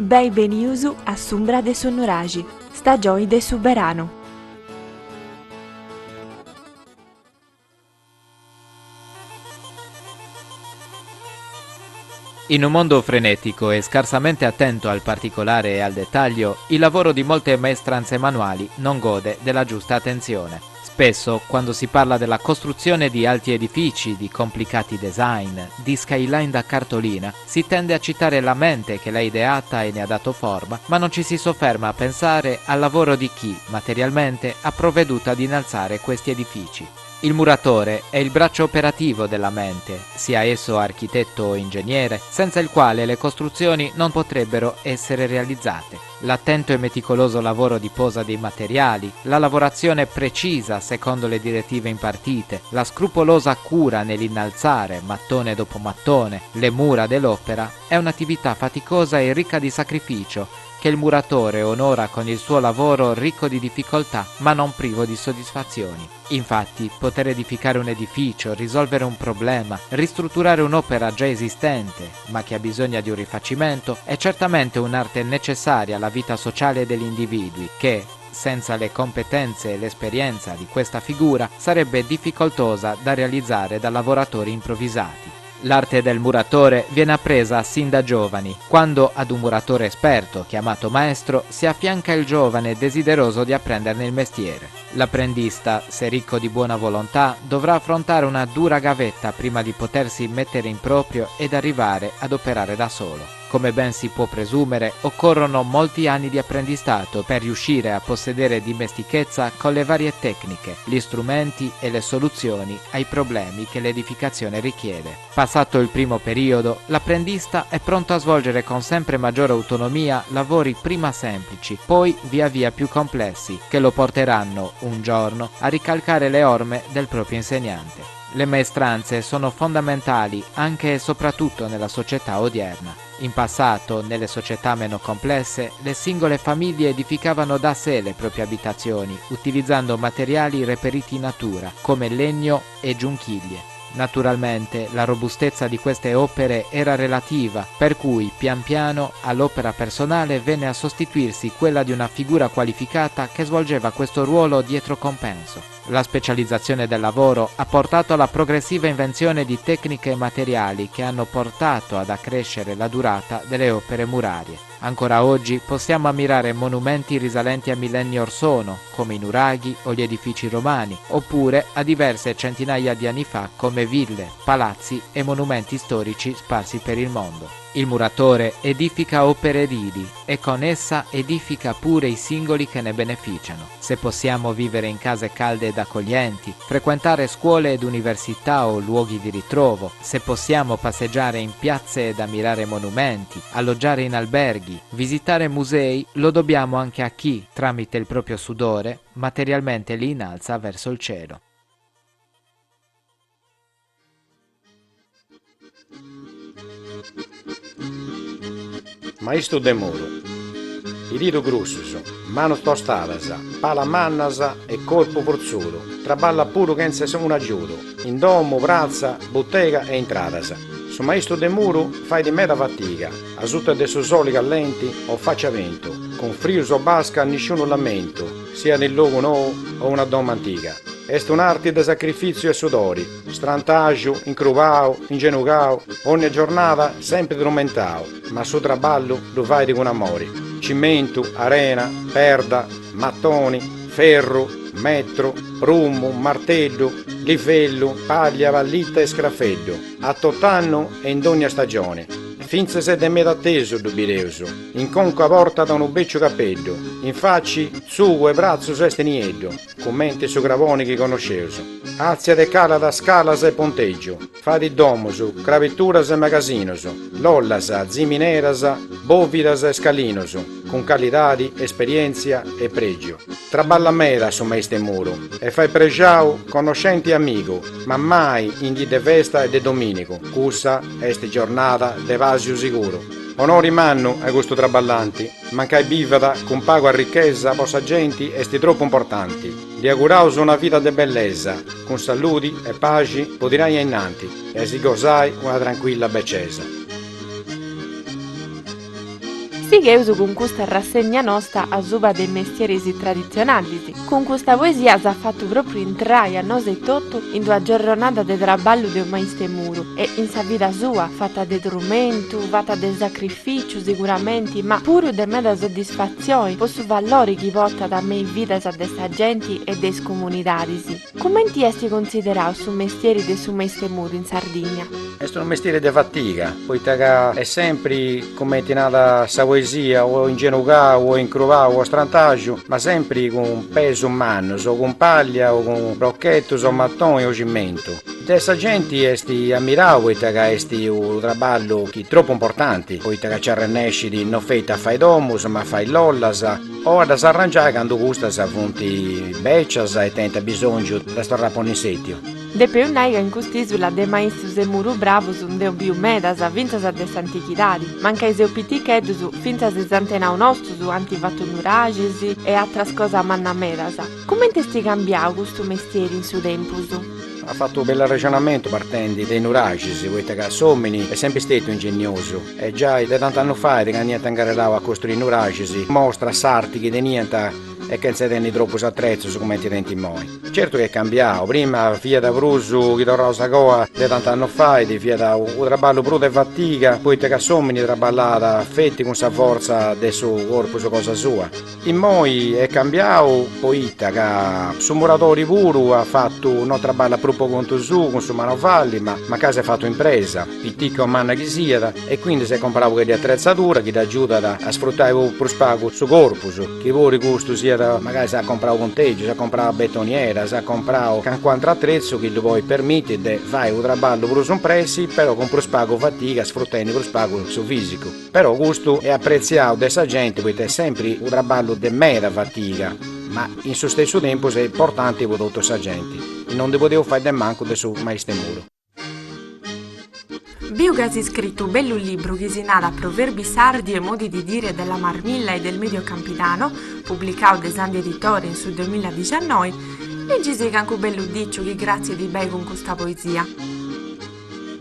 Benvenuti a Sumbra de Sonoragi, stagione de Suberano. In un mondo frenetico e scarsamente attento al particolare e al dettaglio, il lavoro di molte maestranze manuali non gode della giusta attenzione. Spesso, quando si parla della costruzione di alti edifici, di complicati design, di skyline da cartolina, si tende a citare la mente che l'ha ideata e ne ha dato forma, ma non ci si sofferma a pensare al lavoro di chi, materialmente, ha provveduto ad innalzare questi edifici. Il muratore è il braccio operativo della mente, sia esso architetto o ingegnere, senza il quale le costruzioni non potrebbero essere realizzate. L'attento e meticoloso lavoro di posa dei materiali, la lavorazione precisa secondo le direttive impartite, la scrupolosa cura nell'innalzare, mattone dopo mattone, le mura dell'opera, è un'attività faticosa e ricca di sacrificio, che il muratore onora con il suo lavoro ricco di difficoltà, ma non privo di soddisfazioni. Infatti, poter edificare un edificio, risolvere un problema, ristrutturare un'opera già esistente, ma che ha bisogno di un rifacimento, è certamente un'arte necessaria alla vita sociale degli individui, che, senza le competenze e l'esperienza di questa figura, sarebbe difficoltosa da realizzare da lavoratori improvvisati. L'arte del muratore viene appresa sin da giovani, quando ad un muratore esperto, chiamato maestro, si affianca il giovane desideroso di apprenderne il mestiere. L'apprendista, se ricco di buona volontà, dovrà affrontare una dura gavetta prima di potersi mettere in proprio ed arrivare ad operare da solo. Come ben si può presumere, occorrono molti anni di apprendistato per riuscire a possedere dimestichezza con le varie tecniche, gli strumenti e le soluzioni ai problemi che l'edificazione richiede. Passato il primo periodo, l'apprendista è pronto a svolgere con sempre maggiore autonomia lavori prima semplici, poi via via più complessi, che lo porteranno, un giorno, a ricalcare le orme del proprio insegnante. Le maestranze sono fondamentali anche e soprattutto nella società odierna. In passato, nelle società meno complesse, le singole famiglie edificavano da sé le proprie abitazioni, utilizzando materiali reperiti in natura, come legno e giunchiglie. Naturalmente, la robustezza di queste opere era relativa, per cui pian piano all'opera personale venne a sostituirsi quella di una figura qualificata che svolgeva questo ruolo dietro compenso. La specializzazione del lavoro ha portato alla progressiva invenzione di tecniche e materiali che hanno portato ad accrescere la durata delle opere murarie. Ancora oggi possiamo ammirare monumenti risalenti a millenni or sono, come i nuraghi o gli edifici romani, oppure a diverse centinaia di anni fa come ville, palazzi e monumenti storici sparsi per il mondo. Il muratore edifica opere edili e con essa edifica pure i singoli che ne beneficiano. Se possiamo vivere in case calde ed accoglienti, frequentare scuole ed università o luoghi di ritrovo, se possiamo passeggiare in piazze ed ammirare monumenti, alloggiare in alberghi, visitare musei, lo dobbiamo anche a chi, tramite il proprio sudore, materialmente li innalza verso il cielo. Maestro de muro, i dito grossos, mano tostadas, pala mannas e corpo forzuto, traballa puro che senza un aiuto, in domo, prazza, bottega e entradas. Su maestro de muro fai di meta fatica, a sutta de suoi soli callenti o faccia vento, con frio o basca nessuno lamento, sia nel luogo nuovo o una doma antica. Est un'arte di sacrificio e sudori, strantagio, incruvao, ingenucao, ogni giornata sempre tormentao, ma su traballo lo fai di con amore. Cimento, arena, perda, mattoni, ferro, metro, prumo, martello, livello, paglia, vallita e scraffello, a tot'anno e in ogni stagione. Finze se de meta atteso dubireuso, in conca porta da un beccio cappello, in facci, sugo e brazzo su esteniello, commenti su gravoni che conosceuso. Azia de cala da scalas e ponteggio, fadi domuso, cravetturas e magasinoso, lollas, zimineras, bovidas e scalinoso, con qualitadi, esperienza e pregio. Traballa mera su maestro muro, e fai pregiao, conoscenti e amico, ma mai in di de festa e de dominico, cussa est giornata de vasio sicuro. Onori mannu a questo traballanti, mancai bivada con pago a ricchezza possa genti esti troppo importanti. Li auguraus una vita de bellezza, con saluti e paci podirai innanti, e si gozai una tranquilla beccesa. Si Proseguiamo con questa rassegna nostra a suba dei mestieri tradizionali. Con questa poesia si è fatto proprio entrare a noi e tutto in una giornata di traballo di un maestro muro e in sa vita sua, fatta di tormento, fatta di sacrificio sicuramente, ma pure di meta soddisfazione per su valore che porta da me in vita sa desta gente e des comunitari. Come ti esti considerato su mestieri di su maestro muro in Sardegna? È un mestiere di fatica, poi è sempre come ti nata sa poesia o in genugà o in cruvà o a strantaggio, ma sempre con peso umano, o con paglia o con brocchetto o mattoni o cimento. Questa gente esti ammiravo che esti un traballo che è troppo importante, poi che ci arrennesci di non feita fai domus, ma fai lollas, o da s'arrangiare quando gusta sa funti beccias e tenta bisogno da storare un insettio. De pe un'aiga in quest'isola de maestros e muru bravos un deu biu medas a vintas a des antichidadi, manca i seu pitichedus fintas es antenau nostus antivatunuragisi e atras cosa manna medas. Come te sti cambiau questo mestiere in su tempus? Ha fatto un bel ragionamento partendo dai nuragisi, voi che Sommini è sempre stato ingegnoso e già da tanti anni fa che niente angarelava a costruire nuragisi mostra sarti che di niente e che non si tiene troppo attrezzo su come ti tenti moi. Certo che è cambiato, prima via da Brusu che tornava a Goa da tanti anni fa e via da un traballo brutto e fatica, poi che Sommini traballava fetti con sa forza del suo corpo su cosa sua. In moi è cambiato, poi che su muratori puro ha fatto un traballo proprio conto su, con su manovalli, ma casa è fatto impresa, pitticco manna chi sia, e quindi si è comprato quelle attrezzature che ti aiuta a sfruttare per spago su corpo, che vuole gusto sia da, magari si ha comprato conteggio, si ha comprato betoniera, si ha comprato quanto attrezzo che ti poi permette di fare un traballo per un prezzo, però con per spago fatica, sfruttando per spago su fisico. Però questo è apprezzato da questa gente, perché è sempre un traballo di mera fatica, ma in suo stesso tempo è importante per tutta questa gente. E non potevo fare del manco del suo maestro muro. Biugas ha scritto un bello libro che si narra proverbi sardi e modi di dire della Marmilla e del Medio Campidano, pubblicato da Sandi Editori in su 2019, leggisi anche un bello dicio che grazie di bei con questa poesia.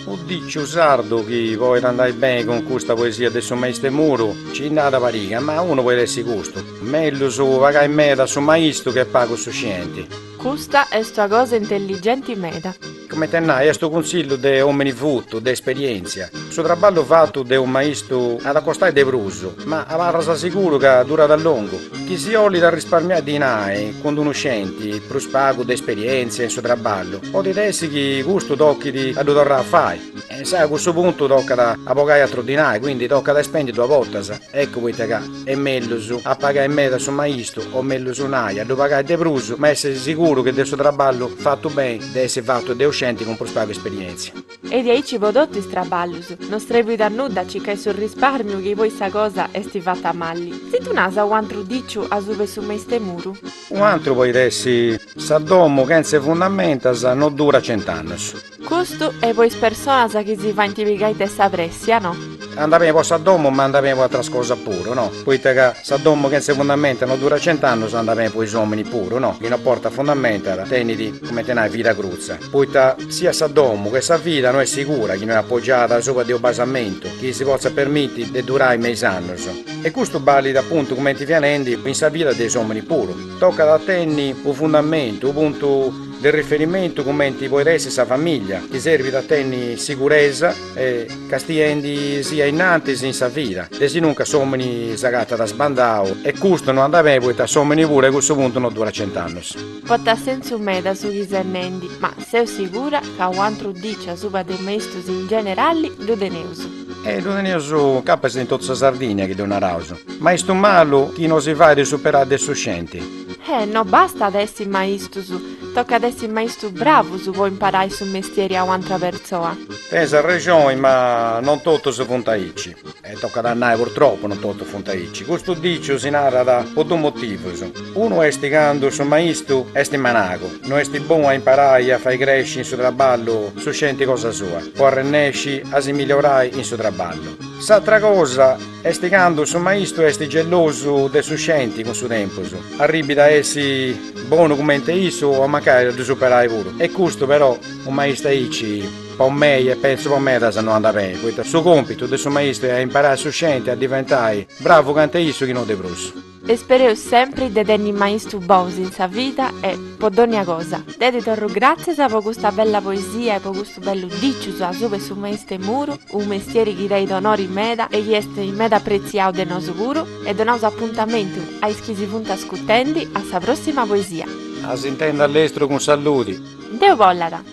Un dicio sardo che vuoi andare bene con questa poesia del suo maestro muro, ci nada pariga, ma uno può essere gusto. Meglio su vagai meda su maestro che pago su scienti. Questa è sta cosa intelligente meda. Come te è sto consiglio di uomini futto, di esperienza. Su traballo fatto di un maestro ad accostare di bruso, ma avrà sicuro che dura da lungo. Chi si oli da risparmiare di nae, con conoscenti, per spago di esperienza in suo traballo, o di tesi che gusto tocchi di a dovrà fare. E sai, a questo punto tocca da a pagare altro di nae, quindi tocca da spendere due volte. Ecco voi che è meglio su a pagare in meta su maestro o meglio su nae, a pagare di bruso, ma essere sicuro che del suo traballo fatto bene, deve essere fatto di uscenti con prospago esperienza. E di ahí ci vodotto i straballus. Non strevi da nuda ci che sul risparmio che poi sta cosa è sti fatta a malli. Se tu nasa un altro dicio a suve su maestro muro? Un altro poi dessi, sa domo che se fondamenta non dura 100 anni. Questo è poi persona che si fa intipigai testa pressia, no? Andava bene a domo, ma andava bene altre cose pure, no? Poi che sa domo che se fondamenta non dura 100 anni, andava bene poi i uomini pure, no? Chi non porta fondamenta, teniti come tenai vita cruzza. Poi sia sa domo che sa vita non è sicura, chi non è appoggiata sopra di un basamento, chi si possa permettere di durare mesi anni. E questo valida appunto come ti viene in sa vita dei uomini pure. Tocca da tenni un fondamento, un punto del riferimento come ti può essere sa famiglia, ti serve da tenni sicurezza e castiendi sia innanzi sia in sa vita. E se nunca someni sagata da sbandao e questo non andava bene, poi someni pure a questo punto non dura 100 anni. Potta senso meda su chi sennendi, ma sei sicura che un altro dice a suba dei maestros in generale lo deneuso. Lo tenevo capes in tutta Sardegna che è una rausa. Ma sto malo chi non si fa di superare dei suscenti. No, basta adesso il maestro, tocca adesso il maestro bravo su può imparare sul mestiere a un'altra persona. Pensa a regione, ma non tutto si funtaicci. E tocca da andare purtroppo, non tutto funtaicci. Questo dicio si narra da due motivi. Uno è sticando sul maestro e sti manaco. Non è buono a imparare a fare crescere in suo traballo su scienti cosa sua. Può arrennesci a si migliorare in suo traballo. S'altra cosa è sticando sul maestro e sti geloso dei suoi scienti con suo tempo. Arrivi da essi buono come te iso o magari di superare pure. E questo però un maestro ici per me e penso per me se non andava bene. Questo suo compito del suo maestro è imparare su scienze a diventare bravo cante isso che non de prusso. E spero sempre di tenere maestro buoni in sa vita e per ogni cosa. Dedito grazie per questa bella poesia e per questo bello dicio su su maestro muro, un mestiere che dai d'onore in meda e gli est in meda preziato del nostro puro e del nostro appuntamento ai schisi punta scutendi a sa prossima poesia. A si intende all'estero con saluti. Deo bollata!